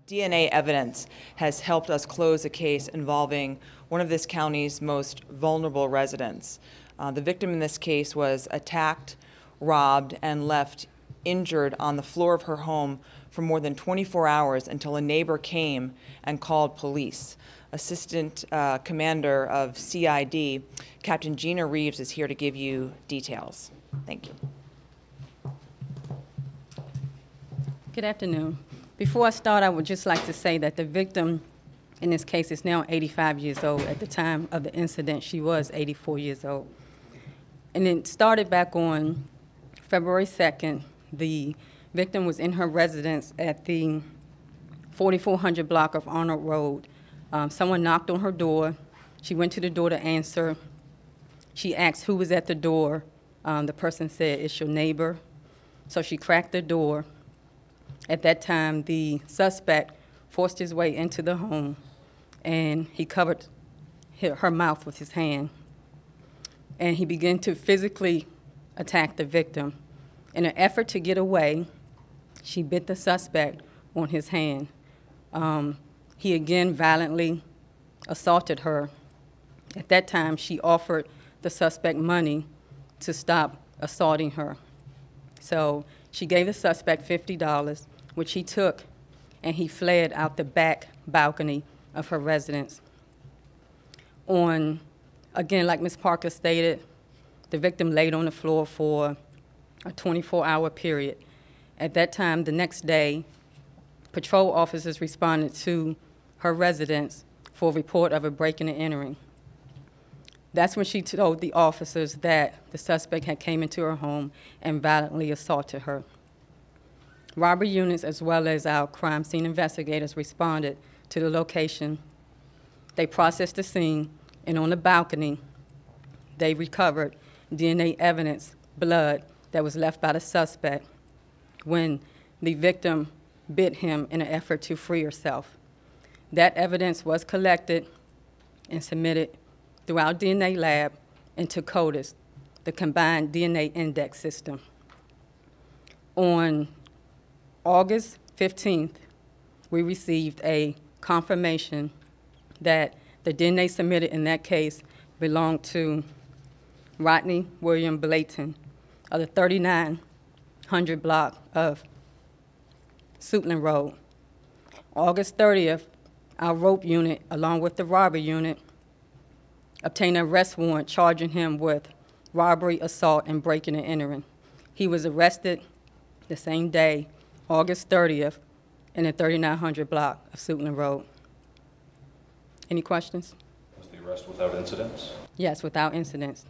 DNA evidence has helped us close a case involving one of this county's most vulnerable residents. The victim in this case was attacked, robbed, and left injured on the floor of her home for more than 24 hours until a neighbor came and called police. Assistant Commander of CID, Captain Genia Reeves, is here to give you details. Thank you. Good afternoon. Before I start, I would just like to say that the victim in this case is now 85 years old. At the time of the incident, she was 84 years old. And it started back on February 2nd. The victim was in her residence at the 4400 block of Arnold Road. Someone knocked on her door. She went to the door to answer. She asked who was at the door. The person said, "It's your neighbor." So she cracked the door. At that time, the suspect forced his way into the home, and he covered her mouth with his hand. And he began to physically attack the victim. In an effort to get away, she bit the suspect on his hand. He again violently assaulted her. At that time, she offered the suspect money to stop assaulting her. So she gave the suspect $50, which he took, and he fled out the back balcony of her residence. Again, like Ms. Parker stated, the victim laid on the floor for a 24-hour period. At that time, the next day, patrol officers responded to her residence for a report of a breaking and entering. That's when she told the officers that the suspect had came into her home and violently assaulted her. Robbery units as well as our crime scene investigators responded to the location. They processed the scene, and on the balcony, they recovered DNA evidence, blood, that was left by the suspect when the victim bit him in an effort to free herself. That evidence was collected and submitted through our DNA lab into CODIS, the Combined DNA Index System. On August 15th, we received a confirmation that the DNA submitted in that case belonged to Rodney William Blayton of the 3900 block of Suitland Road. August 30th, our rope unit, along with the robbery unit, obtained an arrest warrant charging him with robbery, assault, and breaking and entering. He was arrested the same day, August 30th, in the 3900 block of Suitland Road. Any questions? Was the arrest without incidents? Yes, without incidents.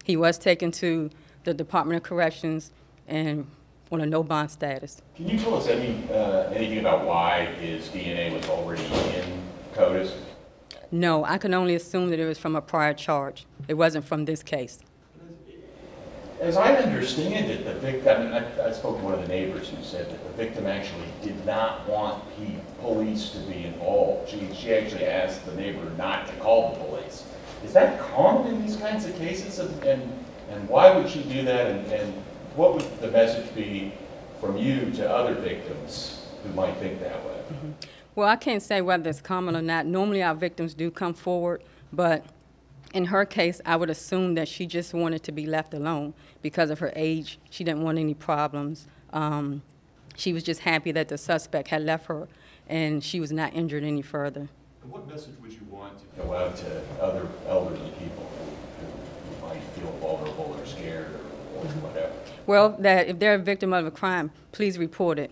He was taken to the Department of Corrections and on a no bond status. Can you tell us anything about why his DNA was already in CODIS? No, I can only assume that it was from a prior charge. It wasn't from this case. As I understand it, the victim, I spoke to one of the neighbors who said that the victim actually did not want police to be involved. She actually asked the neighbor not to call the police. Is that common in these kinds of cases? And why would she do that? And what would the message be from you to other victims who might think that way? Mm-hmm. Well, I can't say whether it's common or not. Normally our victims do come forward, but in her case, I would assume that she just wanted to be left alone because of her age. She didn't want any problems. She was just happy that the suspect had left her and she was not injured any further. And what message would you want to go out to other elderly people who might feel vulnerable or scared or whatever? Well, that if they're a victim of a crime, please report it.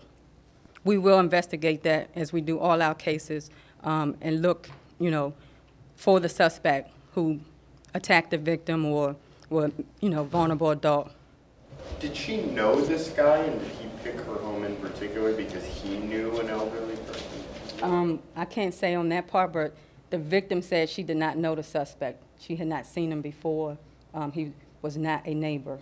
We will investigate that as we do all our cases and look, for the suspect who attacked the victim or vulnerable adult. Did she know this guy, and did he pick her home in particular because he knew an elderly person? I can't say on that part, but the victim said she did not know the suspect. She had not seen him before. He was not a neighbor.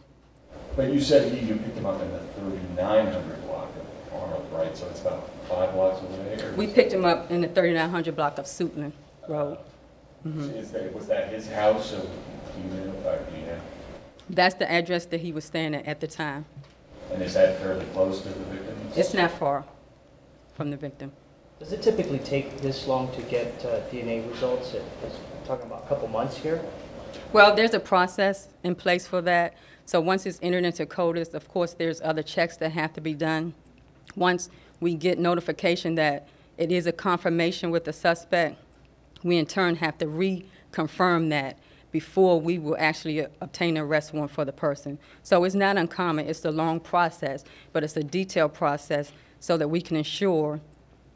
But you said you picked him up in the 3900 block of Arnold, right? So it's about 5 blocks away? We picked him up in the 3900 block of Suitland Road. Mm-hmm. Was that his house? So do you know? That's the address that he was staying at the time. And is that fairly close to the victim? It's not far from the victim. Does it typically take this long to get DNA results? We're talking about a couple months here. Well, there's a process in place for that. So once it's entered into CODIS, of course, there's other checks that have to be done. Once we get notification that it is a confirmation with the suspect, we in turn have to reconfirm that before we will actually obtain an arrest warrant for the person. So it's not uncommon. It's a long process, but it's a detailed process so that we can ensure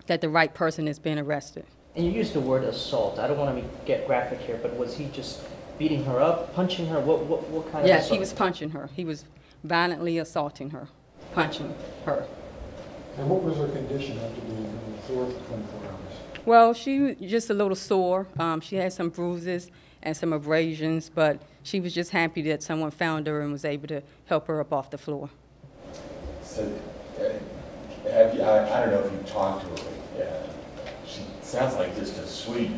that the right person is being arrested. And you used the word assault. I don't want to get graphic here, but was he just beating her up, punching her? What kind of Yes, assault? he was punching her. He was violently assaulting her, punching her. And what was her condition after being on the floor for 24 hours? Well, she was just a little sore. She had some bruises and some abrasions, but she was just happy that someone found her and was able to help her up off the floor. So, have you, I don't know if you talked to her, but she sounds like just a sweet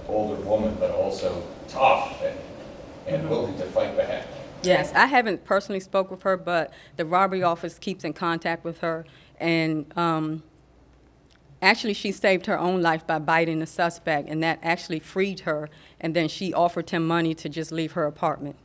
older woman, but also tough and willing to fight back. Yes, I haven't personally spoke with her, but the robbery office keeps in contact with her, and actually she saved her own life by biting the suspect, and that actually freed her, and then she offered him money to just leave her apartment.